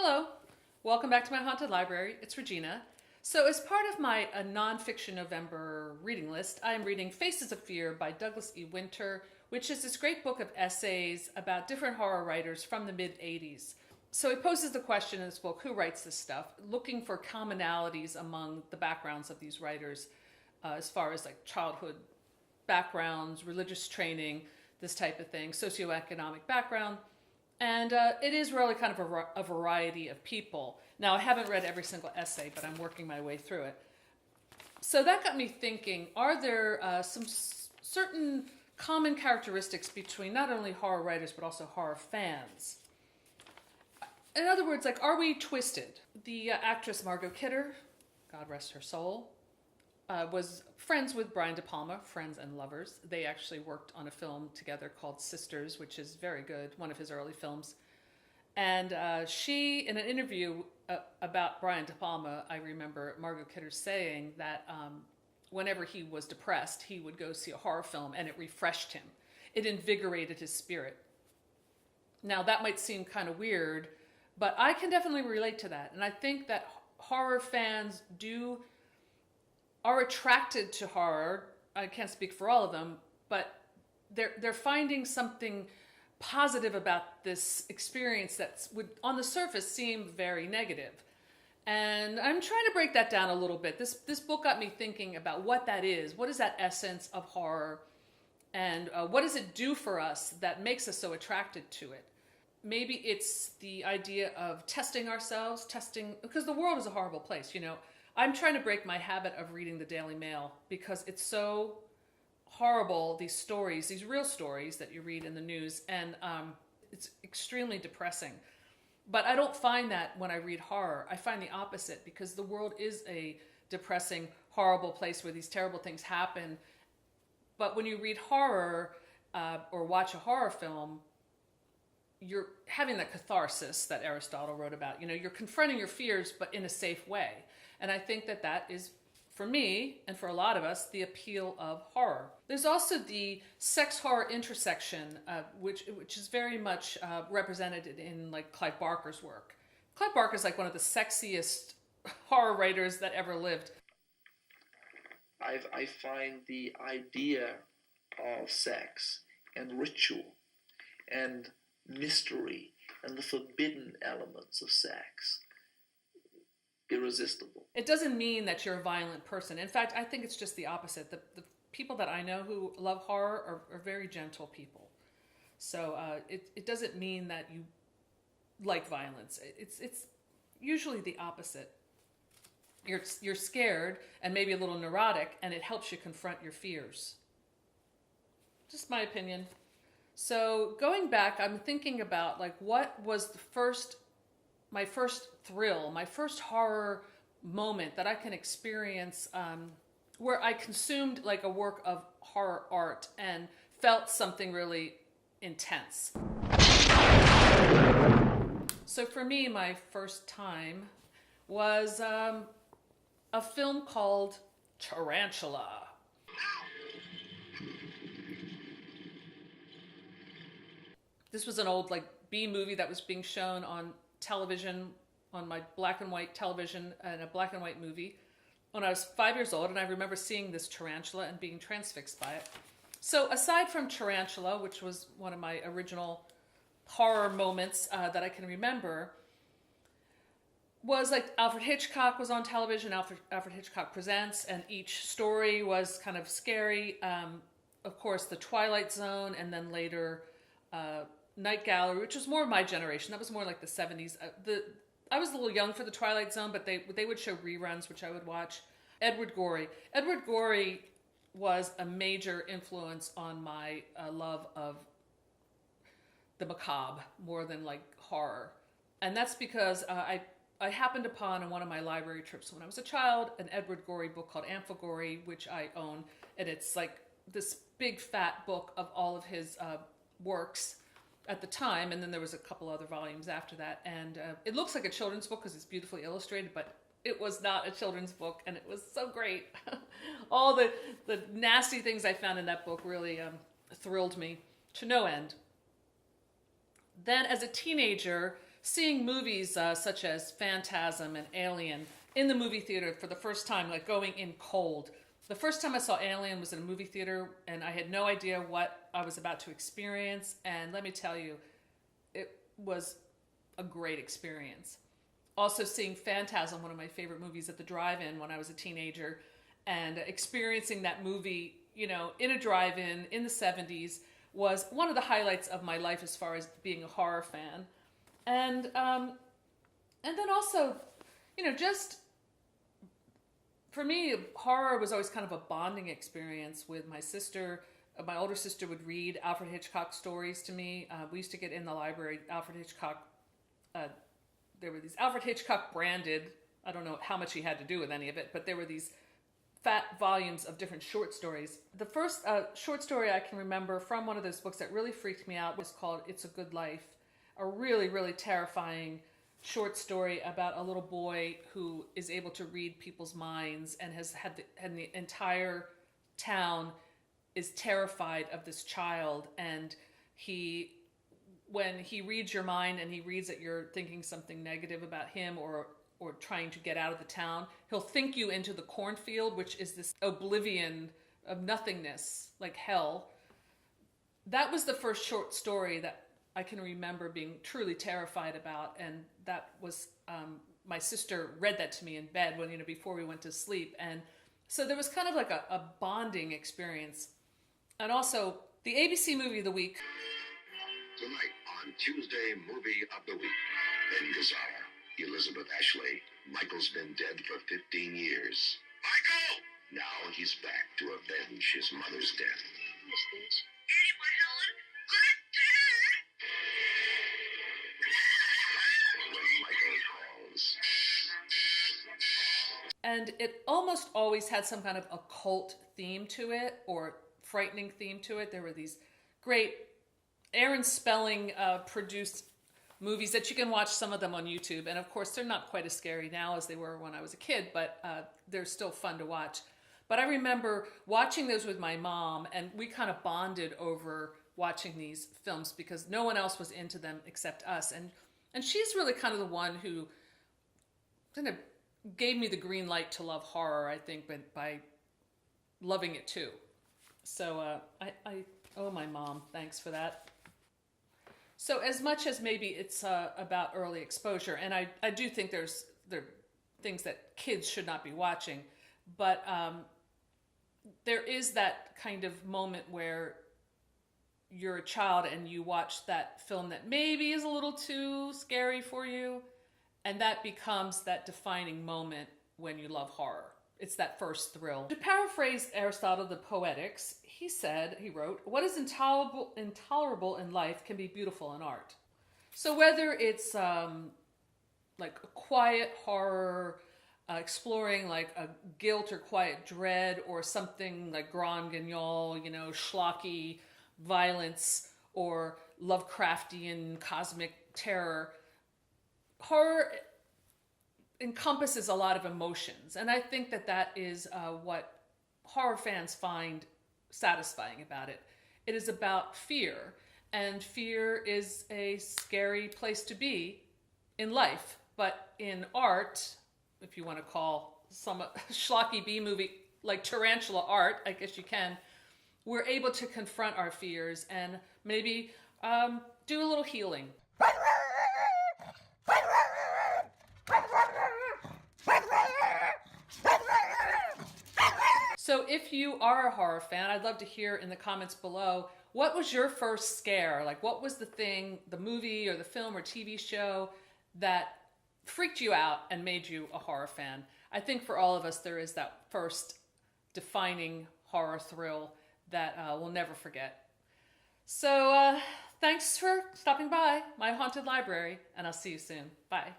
Hello, welcome back to my haunted library. It's Regina. So as part of my nonfiction November reading list, I am reading Faces of Fear by Douglas E. Winter, which is this great book of essays about different horror writers from the mid-'80s. So he poses the question in this book, who writes this stuff, looking for commonalities among the backgrounds of these writers as far as like childhood backgrounds, religious training, this type of thing, socioeconomic background. And it is really kind of a variety of people. Now, I haven't read every single essay, but I'm working my way through it. So that got me thinking, are there some certain common characteristics between not only horror writers, but also horror fans? In other words, like, are we twisted? The actress Margot Kidder, God rest her soul, was friends with Brian De Palma, friends and lovers. They actually worked on a film together called Sisters, which is very good, one of his early films. And she, in an interview about Brian De Palma, I remember Margot Kidder saying that whenever he was depressed, he would go see a horror film and it refreshed him. It invigorated his spirit. Now, that might seem kind of weird, but I can definitely relate to that. And I think that horror fans are attracted to horror. I can't speak for all of them, but they're finding something positive about this experience that would, on the surface, seem very negative. And I'm trying to break that down a little bit. This book got me thinking about what that is. What is that essence of horror? And what does it do for us that makes us so attracted to it? Maybe it's the idea of testing ourselves, because the world is a horrible place, you know. I'm trying to break my habit of reading the Daily Mail because it's so horrible, these stories, these real stories that you read in the news, and it's extremely depressing. But I don't find that when I read horror. I find the opposite, because the world is a depressing, horrible place where these terrible things happen. But when you read horror or watch a horror film, you're having that catharsis that Aristotle wrote about. You know, you're confronting your fears, but in a safe way. And I think that is, for me, and for a lot of us, the appeal of horror. There's also the sex horror intersection, which is very much represented in like Clive Barker's work. Clive Barker's like one of the sexiest horror writers that ever lived. I find the idea of sex and ritual and mystery and the forbidden elements of sex irresistible. It doesn't mean that you're a violent person. In fact, I think it's just the opposite. The people that I know who love horror are very gentle people. So it doesn't mean that you like violence. It's usually the opposite. You're scared and maybe a little neurotic, and it helps you confront your fears. Just my opinion. So going back, I'm thinking about like what was my first thrill, my first horror moment that I can experience, where I consumed like a work of horror art and felt something really intense. So for me, my first time was a film called Tarantula. This was an old like B movie that was being shown on television, on my black and white television, and a black and white movie when I was 5 years old, and I remember seeing this tarantula and being transfixed by it. So aside from Tarantula, which was one of my original horror moments that I can remember, was like Alfred Hitchcock was on television, Alfred Hitchcock Presents, and each story was kind of scary. Of course, The Twilight Zone, and then later Night Gallery, which was more of my generation. That was more like the 70s. I was a little young for the Twilight Zone, but they would show reruns, which I would watch. Edward Gorey. Edward Gorey was a major influence on my love of the macabre more than like horror. And that's because I happened upon on one of my library trips when I was a child an Edward Gorey book called Amphigory, which I own. And it's like this big fat book of all of his works at the time, and then there was a couple other volumes after that, and it looks like a children's book because it's beautifully illustrated, but it was not a children's book, and it was so great. All the nasty things I found in that book really thrilled me to no end. Then as a teenager, seeing movies such as Phantasm and Alien in the movie theater for the first time, like going in cold. The first time I saw Alien was in a movie theater, and I had no idea what I was about to experience. And let me tell you, it was a great experience. Also seeing Phantasm, one of my favorite movies, at the drive-in when I was a teenager, and experiencing that movie, you know, in a drive-in in the 70s was one of the highlights of my life as far as being a horror fan. And then also, you know, just for me, horror was always kind of a bonding experience with my sister. My older sister would read Alfred Hitchcock stories to me. We used to get in the library Alfred Hitchcock. There were these Alfred Hitchcock branded, I don't know how much he had to do with any of it, but there were these fat volumes of different short stories. The first short story I can remember from one of those books that really freaked me out was called It's a Good Life. A really, really terrifying short story about a little boy who is able to read people's minds and has had the entire town is terrified of this child. And when he reads your mind and he reads that you're thinking something negative about him or trying to get out of the town, he'll think you into the cornfield, which is this oblivion of nothingness, like hell. That was the first short story that I can remember being truly terrified about, and that was my sister read that to me in bed before we went to sleep, and so there was kind of like a bonding experience. And also the ABC movie of the week. Tonight on Tuesday Movie of the Week, Ben Gazzara, Elizabeth Ashley. Michael's been dead for 15 years. Michael! Now he's back to avenge his mother's death. This bitch. Anyone, Helen? Good dad! When Michael calls. And it almost always had some kind of occult theme to it or frightening theme to it. There were these great Aaron Spelling produced movies that you can watch some of them on YouTube. And of course, they're not quite as scary now as they were when I was a kid, but they're still fun to watch. But I remember watching those with my mom, and we kind of bonded over watching these films because no one else was into them except us. And she's really kind of the one who kind of gave me the green light to love horror, I think, but by loving it too. So I owe my mom thanks for that. So as much as maybe it's about early exposure, and I do think there are things that kids should not be watching, but there is that kind of moment where you're a child and you watch that film that maybe is a little too scary for you, and that becomes that defining moment when you love horror. It's that first thrill. To paraphrase Aristotle, the Poetics, he wrote, "What is intolerable in life can be beautiful in art." So whether it's like a quiet horror, exploring like a guilt or quiet dread, or something like Grand Guignol, schlocky violence, or Lovecraftian cosmic terror, horror encompasses a lot of emotions. And I think that is what horror fans find satisfying about it. It is about fear, and fear is a scary place to be in life. But in art, if you want to call some schlocky B movie like Tarantula art, I guess you can, we're able to confront our fears and maybe do a little healing. So if you are a horror fan, I'd love to hear in the comments below, what was your first scare? Like, what was the movie or the film or TV show that freaked you out and made you a horror fan? I think for all of us, there is that first defining horror thrill that we'll never forget. So thanks for stopping by my haunted library, and I'll see you soon. Bye.